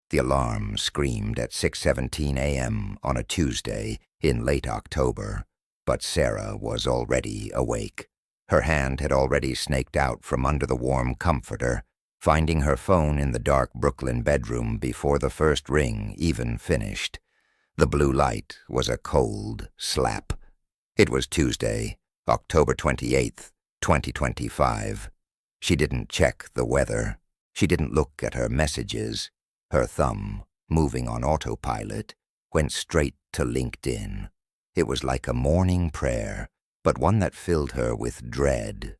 The alarm screamed at 6:17 a.m. on a Tuesday in late October, but Sarah was already awake. Her hand had already snaked out from under the warm comforter, finding her phone in the dark Brooklyn bedroom before the first ring even finished. The blue light was a cold slap. It was Tuesday, October 28th, 2025. She didn't check the weather. She didn't look at her messages. Her thumb, moving on autopilot, went straight to LinkedIn. It was like a morning prayer, but one that filled her with dread.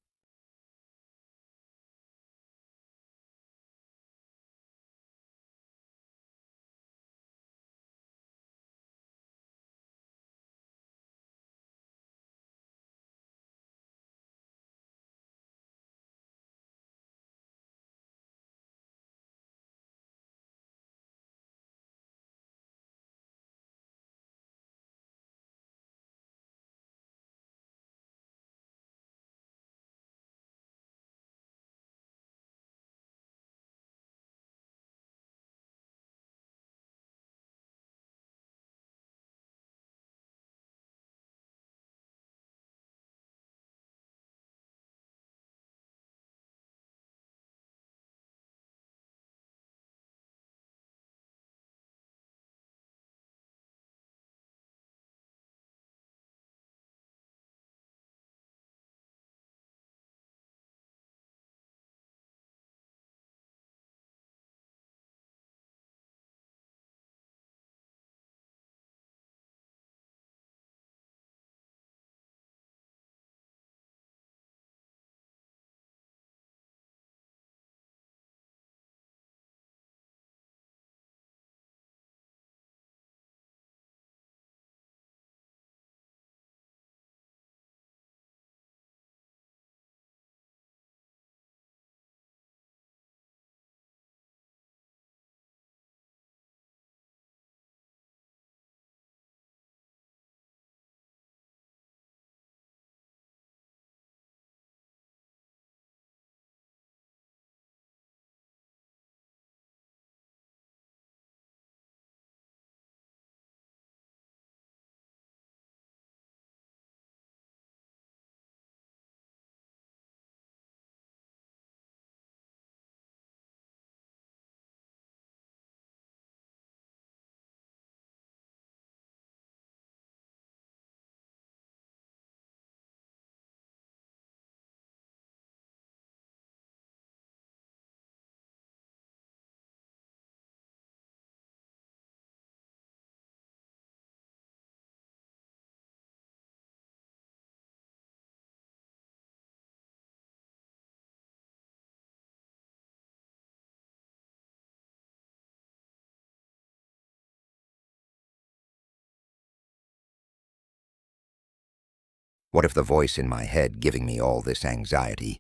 What if the voice in my head giving me all this anxiety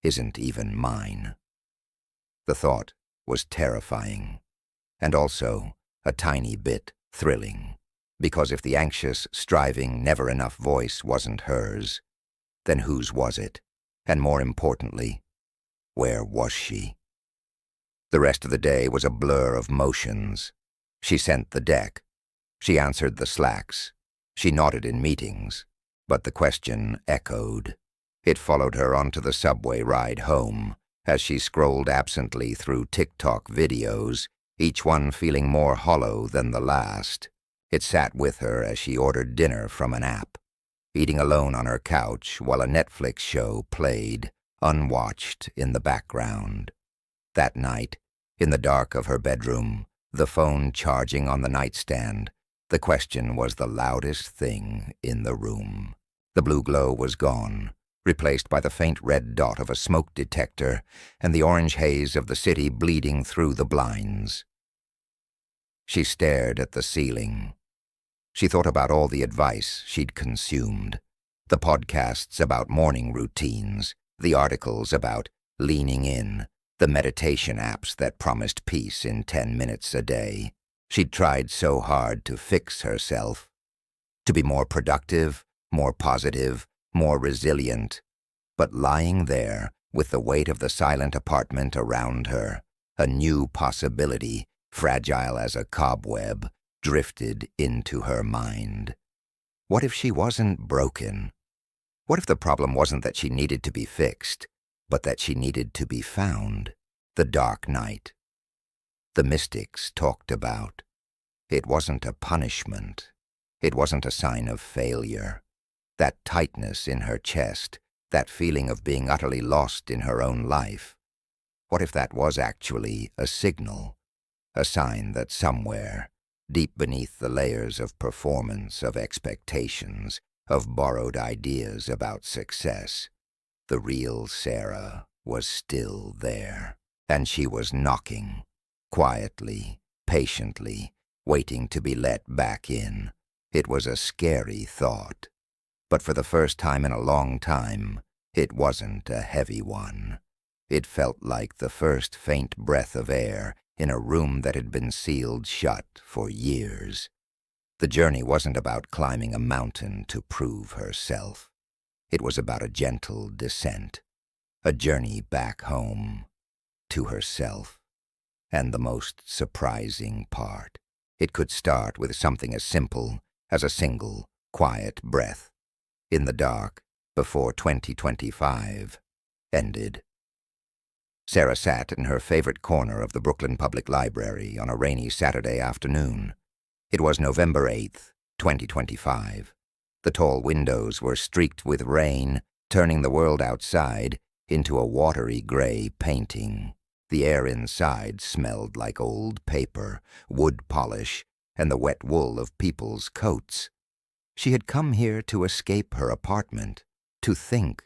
isn't even mine? The thought was terrifying, and also a tiny bit thrilling, because if the anxious, striving, never-enough voice wasn't hers, then whose was it? And more importantly, where was she? The rest of the day was a blur of motions. She sent the deck. She answered the slacks. She nodded in meetings. But the question echoed. It followed her onto the subway ride home, as she scrolled absently through TikTok videos, each one feeling more hollow than the last. It sat with her as she ordered dinner from an app, eating alone on her couch while a Netflix show played, unwatched, in the background. That night, in the dark of her bedroom, the phone charging on the nightstand, the question was the loudest thing in the room. The blue glow was gone, replaced by the faint red dot of a smoke detector and the orange haze of the city bleeding through the blinds. She stared at the ceiling. She thought about all the advice she'd consumed, the podcasts about morning routines, the articles about leaning in, the meditation apps that promised peace in 10 minutes a day. She'd tried so hard to fix herself, to be more productive, more positive, more resilient. But lying there, with the weight of the silent apartment around her, a new possibility, fragile as a cobweb, drifted into her mind. What if she wasn't broken? What if the problem wasn't that she needed to be fixed, but that she needed to be found? The dark night. The mystics talked about. It wasn't a punishment. It wasn't a sign of failure. That tightness in her chest, that feeling of being utterly lost in her own life. What if that was actually a signal, a sign that somewhere, deep beneath the layers of performance, of expectations, of borrowed ideas about success, the real Sarah was still there, and she was knocking, quietly, patiently, waiting to be let back in. It was a scary thought, but for the first time in a long time, it wasn't a heavy one. It felt like the first faint breath of air in a room that had been sealed shut for years. The journey wasn't about climbing a mountain to prove herself. It was about a gentle descent, a journey back home, to herself. And the most surprising part, it could start with something as simple as a single, quiet breath in the dark before 2025 ended. Sarah sat in her favorite corner of the Brooklyn Public Library on a rainy Saturday afternoon. It was November 8th, 2025. The tall windows were streaked with rain, turning the world outside into a watery gray painting. The air inside smelled like old paper, wood polish, and the wet wool of people's coats. She had come here to escape her apartment, to think,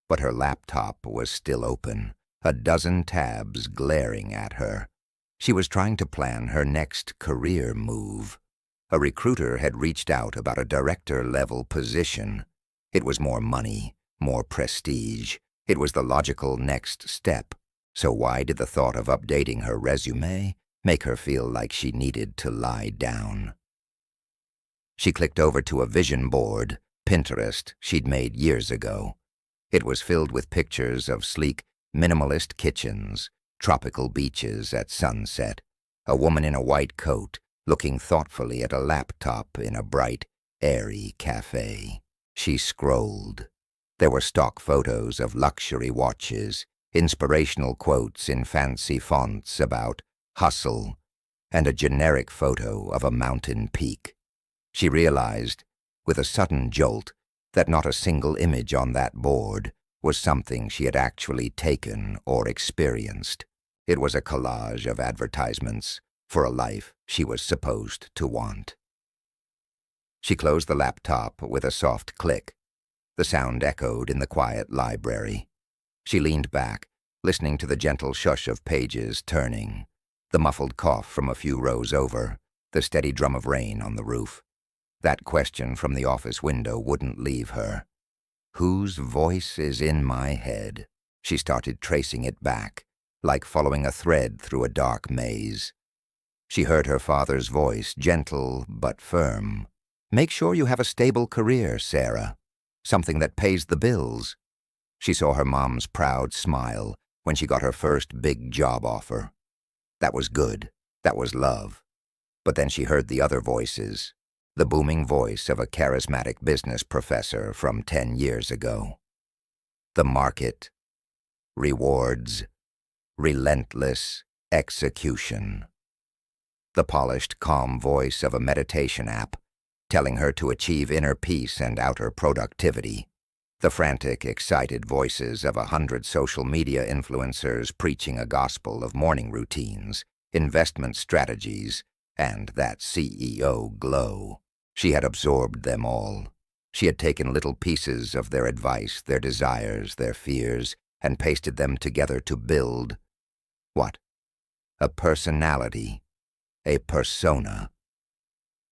but her laptop was still open, a dozen tabs glaring at her. She was trying to plan her next career move. A recruiter had reached out about a director-level position. It was more money, more prestige. It was the logical next step. So why did the thought of updating her resume make her feel like she needed to lie down? She clicked over to a vision board, Pinterest, she'd made years ago. It was filled with pictures of sleek, minimalist kitchens, tropical beaches at sunset, a woman in a white coat looking thoughtfully at a laptop in a bright, airy cafe. She scrolled. There were stock photos of luxury watches, inspirational quotes in fancy fonts about hustle, and a generic photo of a mountain peak. She realized, with a sudden jolt, that not a single image on that board was something she had actually taken or experienced. It was a collage of advertisements for a life she was supposed to want. She closed the laptop with a soft click. The sound echoed in the quiet library. She leaned back, listening to the gentle shush of pages turning, the muffled cough from a few rows over, the steady drum of rain on the roof. That question from the office window wouldn't leave her. Whose voice is in my head? She started tracing it back, like following a thread through a dark maze. She heard her father's voice, gentle but firm. Make sure you have a stable career, Sarah. Something that pays the bills. She saw her mom's proud smile when she got her first big job offer. That was good. That was love. But then she heard the other voices, the booming voice of a charismatic business professor from 10 years ago. The market, rewards, relentless execution. The polished, calm voice of a meditation app, telling her to achieve inner peace and outer productivity. The frantic, excited voices of 100 social media influencers preaching a gospel of morning routines, investment strategies, and that CEO glow. She had absorbed them all. She had taken little pieces of their advice, their desires, their fears, and pasted them together to build, what? A personality, a persona.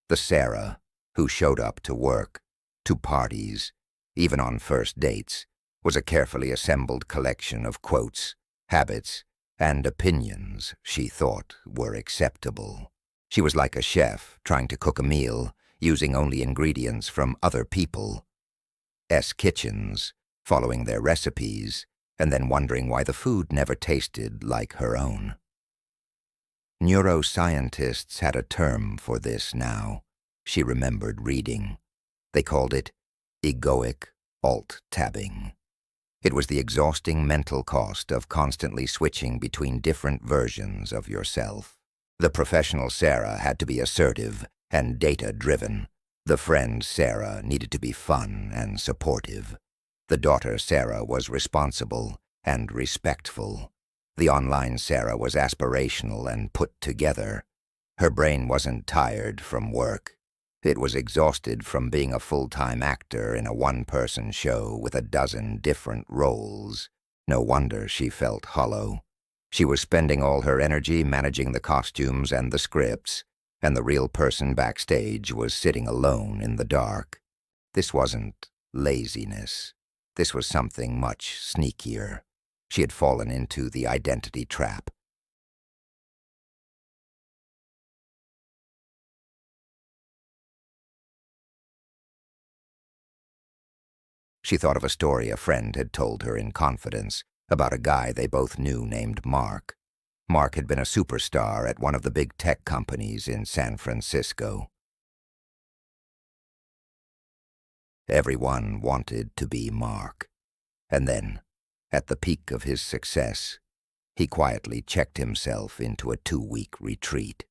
The Sarah who showed up to work, to parties, even on first dates, was a carefully assembled collection of quotes, habits, and opinions she thought were acceptable. She was like a chef trying to cook a meal using only ingredients from other people's kitchens, following their recipes, and then wondering why the food never tasted like her own. Neuroscientists had a term for this now, she remembered reading. They called it egoic alt-tabbing. It was the exhausting mental cost of constantly switching between different versions of yourself. The professional Sarah had to be assertive and data-driven. The friend Sarah needed to be fun and supportive. The daughter Sarah was responsible and respectful. The online Sarah was aspirational and put together. Her brain wasn't tired from work. It was exhausted from being a full-time actor in a one-person show with a dozen different roles. No wonder she felt hollow. She was spending all her energy managing the costumes and the scripts, and the real person backstage was sitting alone in the dark. This wasn't laziness. This was something much sneakier. She had fallen into the identity trap. She thought of a story a friend had told her in confidence about a guy they both knew named Mark. Mark had been a superstar at one of the big tech companies in San Francisco. Everyone wanted to be Mark. And then, at the peak of his success, he quietly checked himself into a 2-week retreat.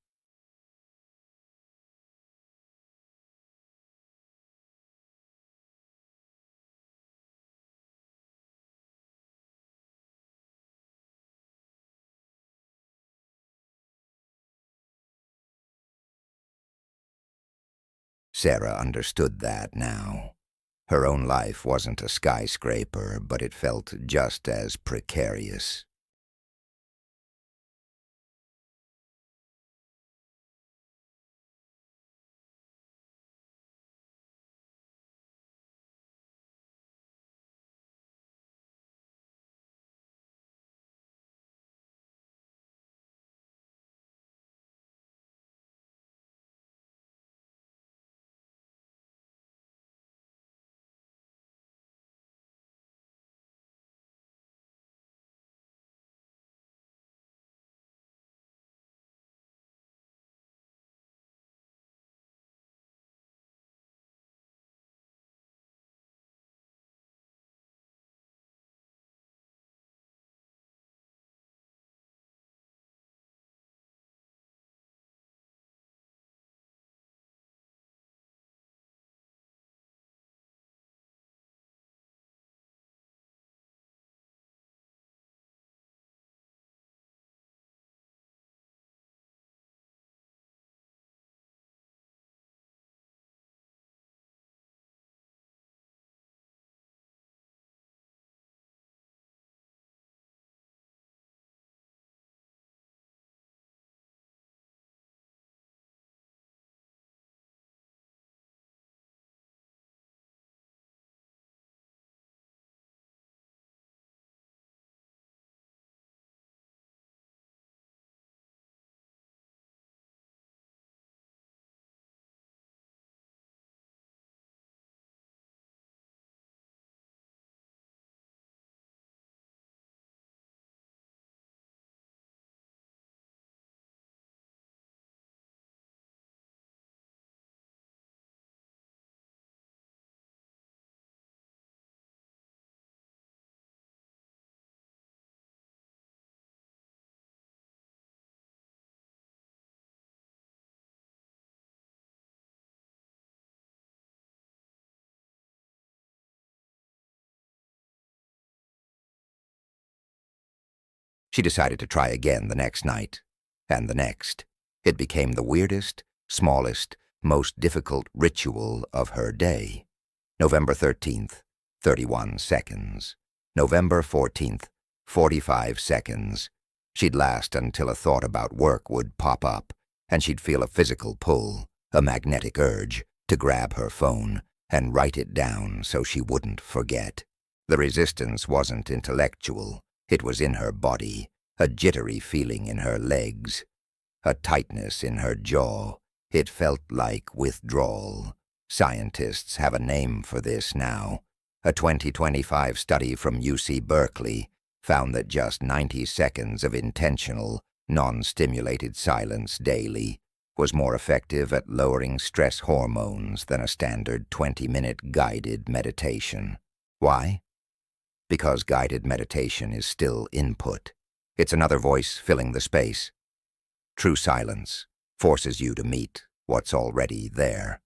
Sarah understood that now. Her own life wasn't a skyscraper, but it felt just as precarious. She decided to try again the next night, and the next. It became the weirdest, smallest, most difficult ritual of her day. November 13th, 31 seconds. November 14th, 45 seconds. She'd last until a thought about work would pop up, and she'd feel a physical pull, a magnetic urge, to grab her phone and write it down so she wouldn't forget. The resistance wasn't intellectual. It was in her body, a jittery feeling in her legs, a tightness in her jaw. It felt like withdrawal. Scientists have a name for this now. A 2025 study from UC Berkeley found that just 90 seconds of intentional, Non-stimulated silence daily was more effective at lowering stress hormones than a standard 20-minute guided meditation. Why? Because guided meditation is still input. It's another voice filling the space. True silence forces you to meet what's already there.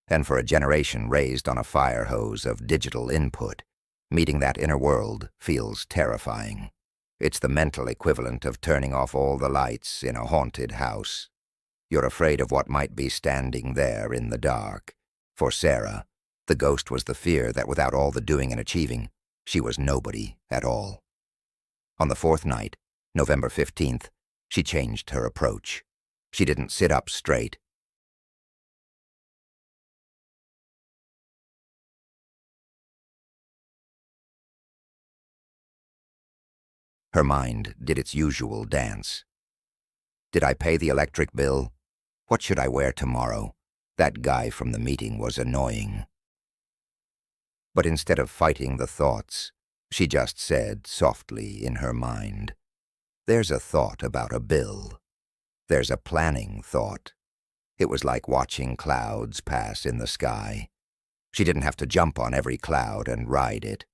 And for a generation raised on a fire hose of digital input, meeting that inner world feels terrifying. It's the mental equivalent of turning off all the lights in a haunted house. You're afraid of what might be standing there in the dark. For Sarah, the ghost was the fear that without all the doing and achieving, she was nobody at all. On the fourth night, November 15th, she changed her approach. She didn't sit up straight. Her mind did its usual dance. Did I pay the electric bill? What should I wear tomorrow? That guy from the meeting was annoying. But instead of fighting the thoughts, she just said softly in her mind, "There's a thought about a bill. There's a planning thought." It was like watching clouds pass in the sky. She didn't have to jump on every cloud and ride it.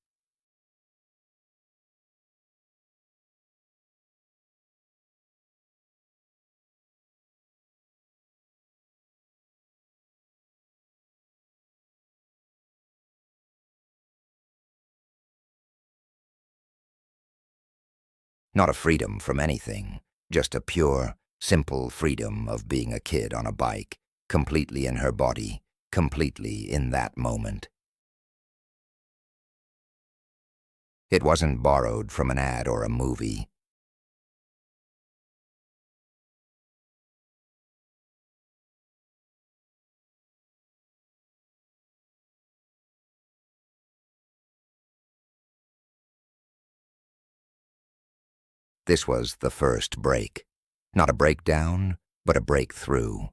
Not a freedom from anything, just a pure, simple freedom of being a kid on a bike, completely in her body, completely in that moment. It wasn't borrowed from an ad or a movie. This was the first break. Not a breakdown, but a breakthrough.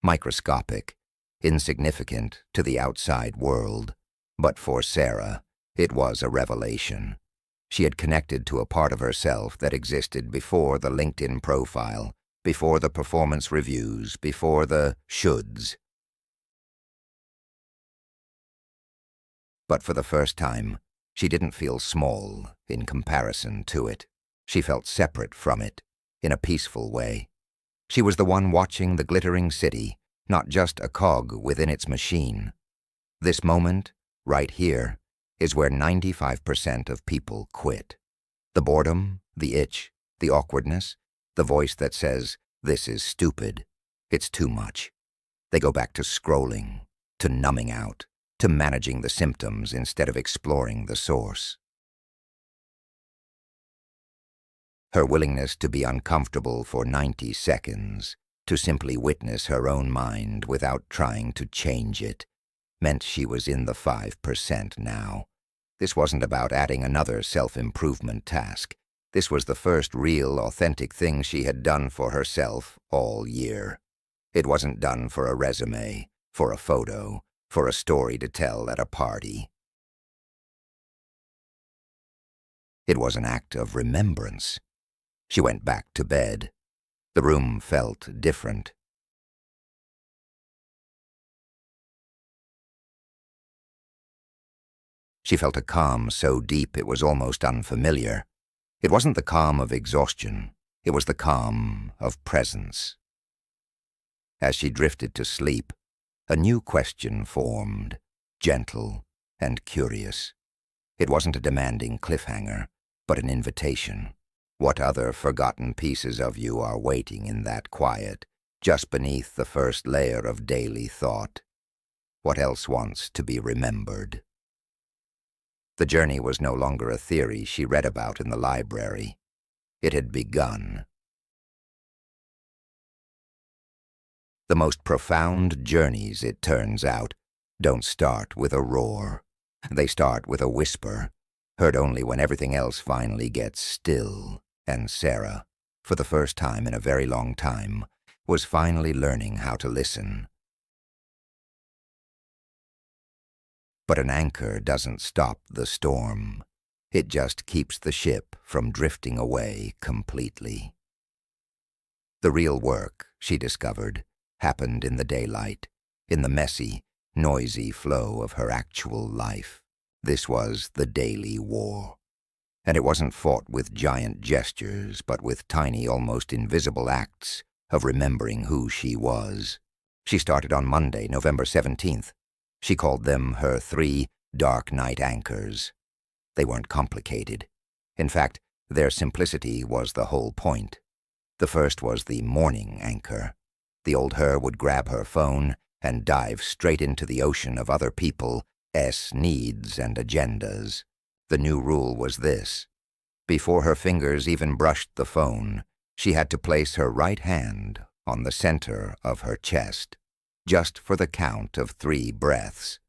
Microscopic, insignificant to the outside world. But for Sarah, it was a revelation. She had connected to a part of herself that existed before the LinkedIn profile, before the performance reviews, before the shoulds. But for the first time, she didn't feel small in comparison to it. She felt separate from it, in a peaceful way. She was the one watching the glittering city, not just a cog within its machine. This moment, right here, is where 95% of people quit. The boredom, the itch, the awkwardness, the voice that says, "This is stupid. It's too much." They go back to scrolling, to numbing out, to managing the symptoms instead of exploring the source. Her willingness to be uncomfortable for 90 seconds, to simply witness her own mind without trying to change it, meant she was in the 5% now. This wasn't about adding another self-improvement task. This was the first real, authentic thing she had done for herself all year. It wasn't done for a resume, for a photo, for a story to tell at a party. It was an act of remembrance. She went back to bed. The room felt different. She felt a calm so deep it was almost unfamiliar. It wasn't the calm of exhaustion. It was the calm of presence. As she drifted to sleep, a new question formed, gentle and curious. It wasn't a demanding cliffhanger, but an invitation. What other forgotten pieces of you are waiting in that quiet, just beneath the first layer of daily thought? What else wants to be remembered? The journey was no longer a theory she read about in the library. It had begun. The most profound journeys, it turns out, don't start with a roar. They start with a whisper, heard only when everything else finally gets still. And Sarah, for the first time in a very long time, was finally learning how to listen. But an anchor doesn't stop the storm. It just keeps the ship from drifting away completely. The real work, she discovered, happened in the daylight, in the messy, noisy flow of her actual life. This was the daily war. And it wasn't fought with giant gestures, but with tiny, almost invisible acts of remembering who she was. She started on Monday, November 17th. She called them her 3 dark night anchors. They weren't complicated. In fact, their simplicity was the whole point. The first was the morning anchor. The old her would grab her phone and dive straight into the ocean of other people's needs and agendas. The new rule was this. Before her fingers even brushed the phone, she had to place her right hand on the center of her chest, just for the count of 3 breaths.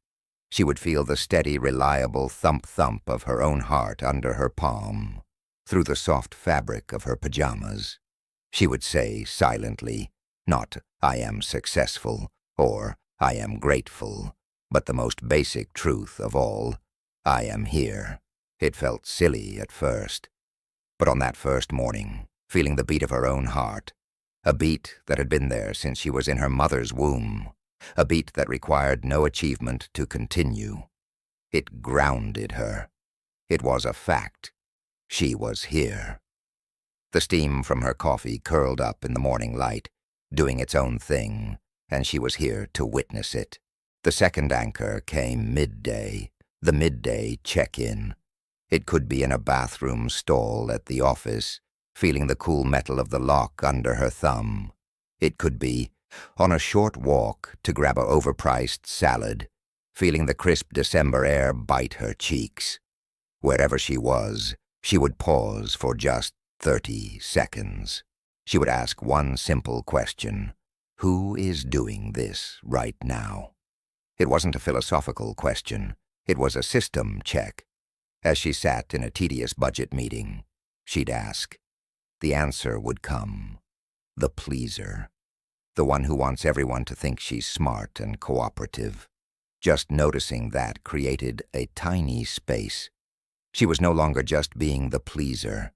She would feel the steady, reliable thump-thump of her own heart under her palm, through the soft fabric of her pajamas. She would say silently, not, "I am successful," or "I am grateful," but the most basic truth of all, "I am here." It felt silly at first. But on that first morning, feeling the beat of her own heart, a beat that had been there since she was in her mother's womb, a beat that required no achievement to continue, it grounded her. It was a fact. She was here. The steam from her coffee curled up in the morning light, doing its own thing, and she was here to witness it. The second anchor came midday, the midday check-in. It could be in a bathroom stall at the office, feeling the cool metal of the lock under her thumb. It could be on a short walk to grab a overpriced salad, feeling the crisp December air bite her cheeks. Wherever she was, she would pause for just 30 seconds. She would ask one simple question. Who is doing this right now? It wasn't a philosophical question. It was a system check. As she sat in a tedious budget meeting, she'd ask. The answer would come. The pleaser. The one who wants everyone to think she's smart and cooperative. Just noticing that created a tiny space. She was no longer just being the pleaser.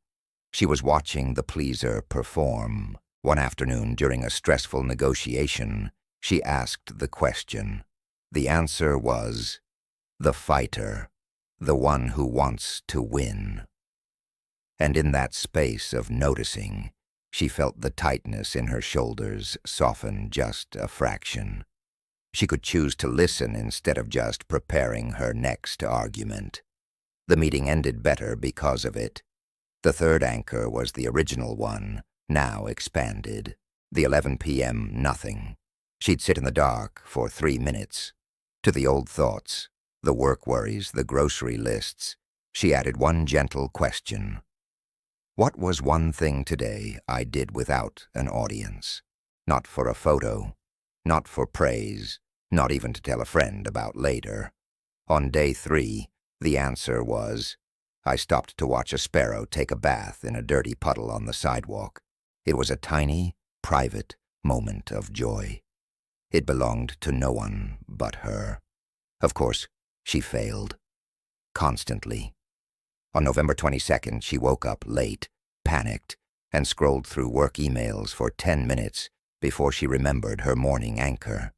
She was watching the pleaser perform. One afternoon during a stressful negotiation, she asked the question. The answer was, the fighter, the one who wants to win. And in that space of noticing, she felt the tightness in her shoulders soften just a fraction. She could choose to listen instead of just preparing her next argument. The meeting ended better because of it. The third anchor was the original one, now expanded. The 11 p.m. nothing. She'd sit in the dark for 3 minutes. To the old thoughts, the work worries, the grocery lists, she added one gentle question. What was one thing today I did without an audience? Not for a photo, not for praise, not even to tell a friend about later. On day 3, the answer was, I stopped to watch a sparrow take a bath in a dirty puddle on the sidewalk. It was a tiny, private moment of joy. It belonged to no one but her. Of course, she failed. Constantly. On November 22nd, she woke up late, panicked, and scrolled through work emails for 10 minutes before she remembered her morning anchor.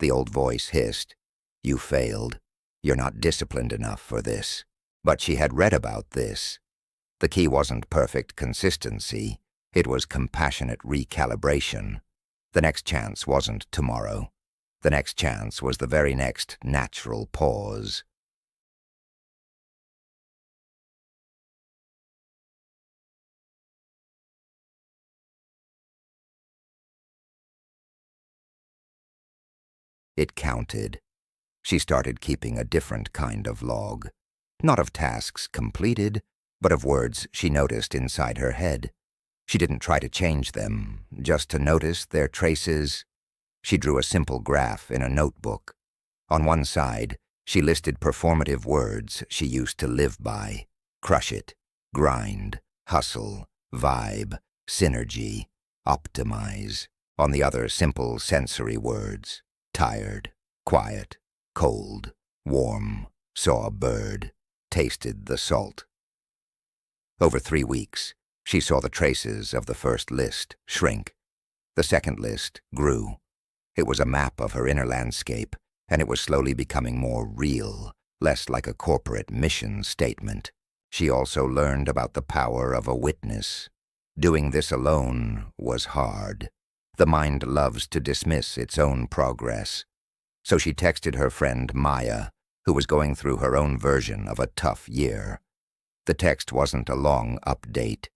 The old voice hissed, You failed. You're not disciplined enough for this. But she had read about this. The key wasn't perfect consistency. It was compassionate recalibration. The next chance wasn't tomorrow. The next chance was the very next natural pause. It counted. She started keeping a different kind of log. Not of tasks completed, but of words she noticed inside her head. She didn't try to change them, just to notice their traces. She drew a simple graph in a notebook. On one side, she listed performative words she used to live by. Crush it, grind, hustle, vibe, synergy, optimize. On the other, simple sensory words. Tired, quiet, cold, warm, saw a bird, tasted the salt. Over 3 weeks, she saw the traces of the first list shrink, The second list grew. It was a map of her inner landscape, and it was slowly becoming more real, less like a corporate mission statement. She also learned about the power of a witness. Doing this alone was hard. The mind loves to dismiss its own progress. So she texted her friend Maya, who was going through her own version of a tough year. The text wasn't a long update.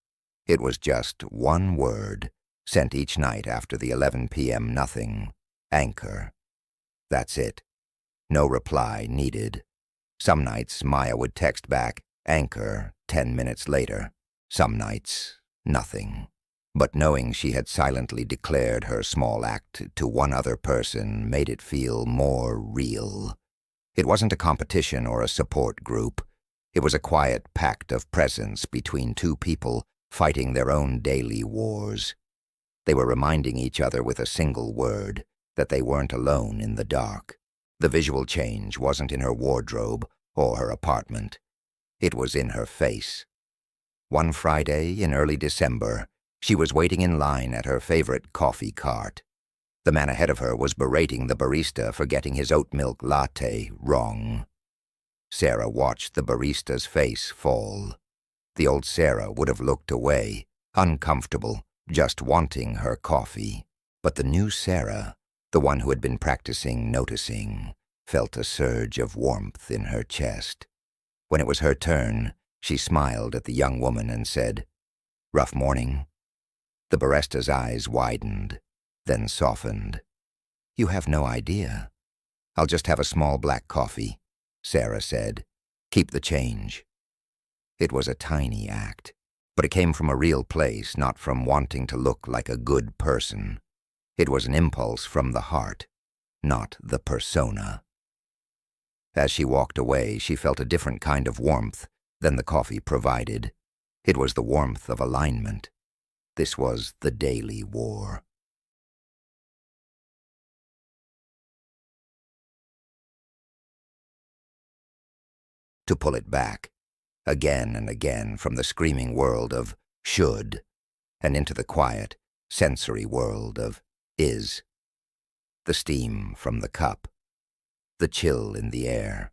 It was just one word, sent each night after the 11 p.m. nothing. Anchor. That's it. No reply needed. Some nights Maya would text back, anchor, 10 minutes later. Some nights, nothing. But knowing she had silently declared her small act to one other person made it feel more real. It wasn't a competition or a support group. It was a quiet pact of presence between two people fighting their own daily wars. They were reminding each other with a single word that they weren't alone in the dark. The visual change wasn't in her wardrobe or her apartment. It was in her face. One Friday in early December, she was waiting in line at her favorite coffee cart. The man ahead of her was berating the barista for getting his oat milk latte wrong. Sarah watched the barista's face fall. The old Sarah would have looked away, uncomfortable, just wanting her coffee. But the new Sarah, the one who had been practicing noticing, felt a surge of warmth in her chest. When it was her turn, she smiled at the young woman and said, "Rough morning?" The barista's eyes widened, then softened. "You have no idea. I'll just have a small black coffee," Sarah said. "Keep the change." It was a tiny act, but it came from a real place, not from wanting to look like a good person. It was an impulse from the heart, not the persona. As she walked away, she felt a different kind of warmth than the coffee provided. It was the warmth of alignment. This was the daily war. To pull it back, again and again from the screaming world of should, and into the quiet, sensory world of is. The steam from the cup, the chill in the air,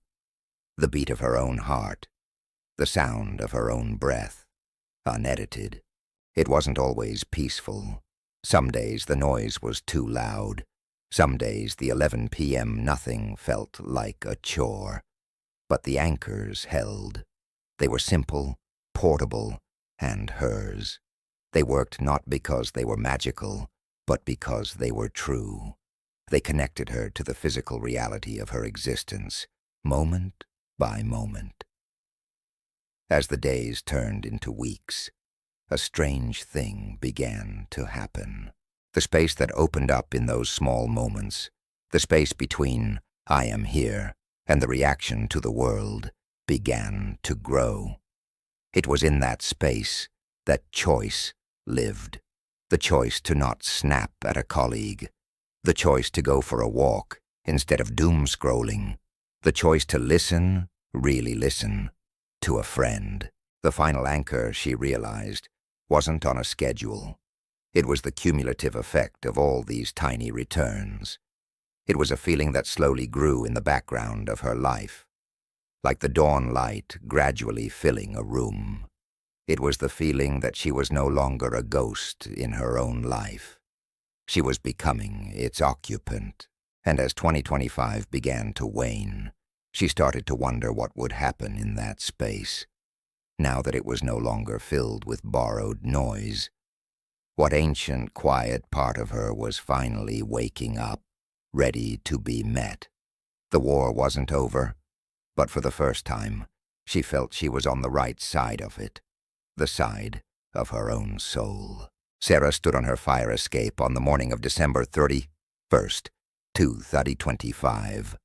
the beat of her own heart, the sound of her own breath, unedited. It wasn't always peaceful. Some days the noise was too loud. Some days the 11 p.m. nothing felt like a chore. But the anchors held. They were simple, portable, and hers. They worked not because they were magical, but because they were true. They connected her to the physical reality of her existence, moment by moment. As the days turned into weeks, a strange thing began to happen. The space that opened up in those small moments, the space between "I am here" and the reaction to the world, began to grow. It was in that space that choice lived. The choice to not snap at a colleague. The choice to go for a walk instead of doom-scrolling. The choice to listen, really listen, to a friend. The final anchor, she realized, wasn't on a schedule. It was the cumulative effect of all these tiny returns. It was a feeling that slowly grew in the background of her life, like the dawn light gradually filling a room. It was the feeling that she was no longer a ghost in her own life. She was becoming its occupant, and as 2025 began to wane, she started to wonder what would happen in that space, now that it was no longer filled with borrowed noise. What ancient, quiet part of her was finally waking up, ready to be met. The war wasn't over, but for the first time, she felt she was on the right side of it, the side of her own soul. Sarah stood on her fire escape on the morning of December 31st, 2025.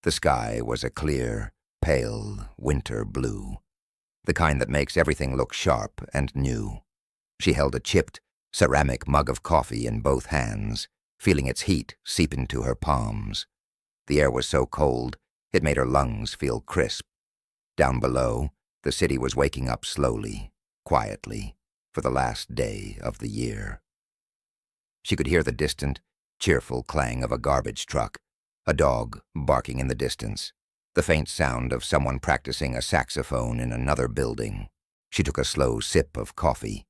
The sky was a clear, pale winter blue, the kind that makes everything look sharp and new. She held a chipped, ceramic mug of coffee in both hands, feeling its heat seep into her palms. The air was so cold, it made her lungs feel crisp. Down below, the city was waking up slowly, quietly, for the last day of the year. She could hear the distant, cheerful clang of a garbage truck, a dog barking in the distance, the faint sound of someone practicing a saxophone in another building. She took a slow sip of coffee.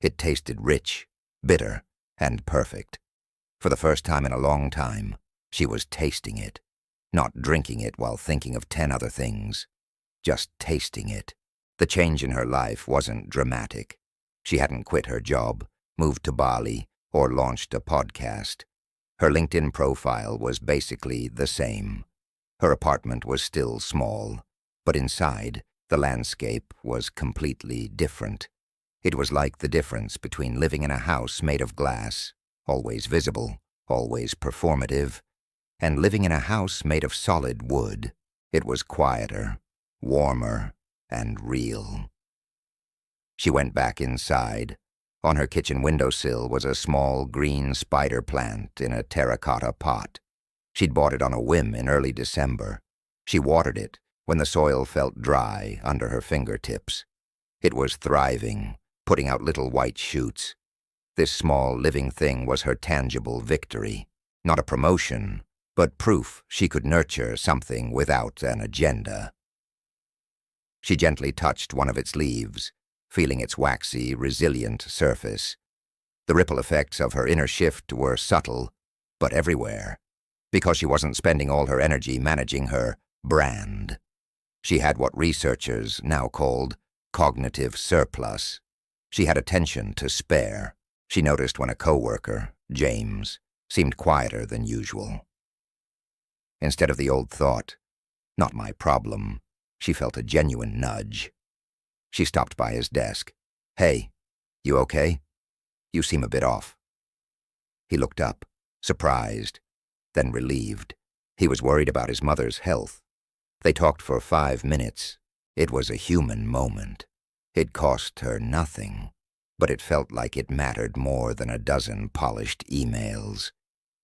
It tasted rich, bitter, and perfect. For the first time in a long time, she was tasting it, not drinking it while thinking of 10 other things, just tasting it. The change in her life wasn't dramatic. She hadn't quit her job, moved to Bali, or launched a podcast. Her LinkedIn profile was basically the same. Her apartment was still small, but inside, the landscape was completely different. It was like the difference between living in a house made of glass, always visible, always performative, and living in a house made of solid wood. It was quieter, warmer, and real. She went back inside. On her kitchen windowsill was a small green spider plant in a terracotta pot. She'd bought it on a whim in early December. She watered it when the soil felt dry under her fingertips. It was thriving, putting out little white shoots. This small living thing was her tangible victory, not a promotion, but proof she could nurture something without an agenda. She gently touched one of its leaves, feeling its waxy, resilient surface. The ripple effects of her inner shift were subtle, but everywhere, because she wasn't spending all her energy managing her brand. She had what researchers now called cognitive surplus. She had attention to spare. She noticed when a coworker, James, seemed quieter than usual. Instead of the old thought, "Not my problem," she felt a genuine nudge. She stopped by his desk. "Hey, you okay? You seem a bit off." He looked up, surprised, then relieved. He was worried about his mother's health. They talked for 5 minutes. It was a human moment. It cost her nothing, but it felt like it mattered more than a dozen polished emails.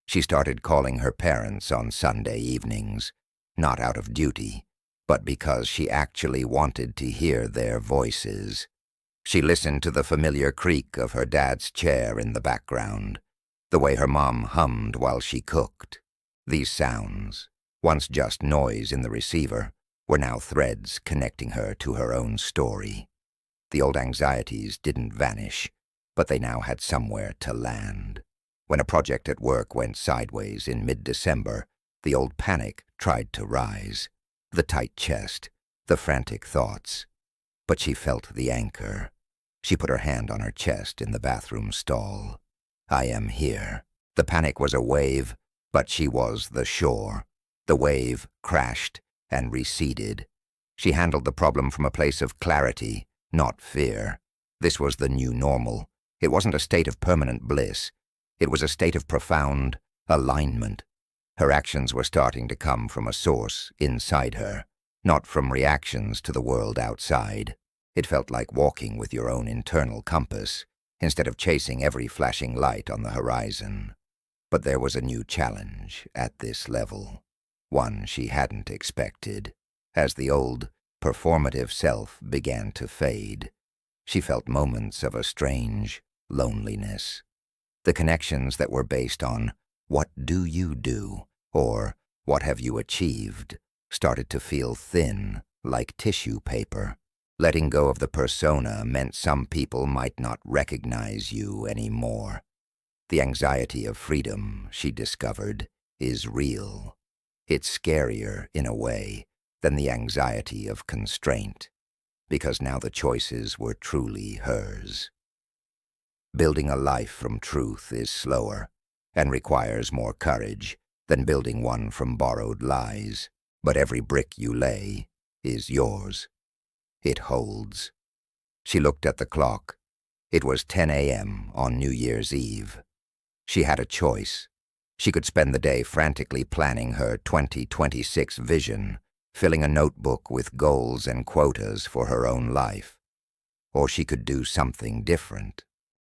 She started calling her parents on Sunday evenings, not out of duty, but because she actually wanted to hear their voices. She listened to the familiar creak of her dad's chair in the background, the way her mom hummed while she cooked. These sounds, once just noise in the receiver, were now threads connecting her to her own story. The old anxieties didn't vanish, but they now had somewhere to land. When a project at work went sideways in mid-December, the old panic tried to rise. The tight chest, the frantic thoughts. But she felt the anchor. She put her hand on her chest in the bathroom stall. "I am here." The panic was a wave, but she was the shore. The wave crashed and receded. She handled the problem from a place of clarity, not fear. This was the new normal. It wasn't a state of permanent bliss. It was a state of profound alignment. Her actions were starting to come from a source inside her, not from reactions to the world outside. It felt like walking with your own internal compass, instead of chasing every flashing light on the horizon. But there was a new challenge at this level, one she hadn't expected. As the old, performative self began to fade, she felt moments of a strange loneliness. The connections that were based on "what do you do?" or "what have you achieved?" started to feel thin, like tissue paper. Letting go of the persona meant some people might not recognize you anymore. The anxiety of freedom, she discovered, is real. It's scarier, in a way, than the anxiety of constraint, because now the choices were truly hers. Building a life from truth is slower and requires more courage than building one from borrowed lies, but every brick you lay is yours. It holds. She looked at the clock. It was 10 a.m. on New Year's Eve. She had a choice. She could spend the day frantically planning her 2026 vision, filling a notebook with goals and quotas for her own life. Or she could do something different.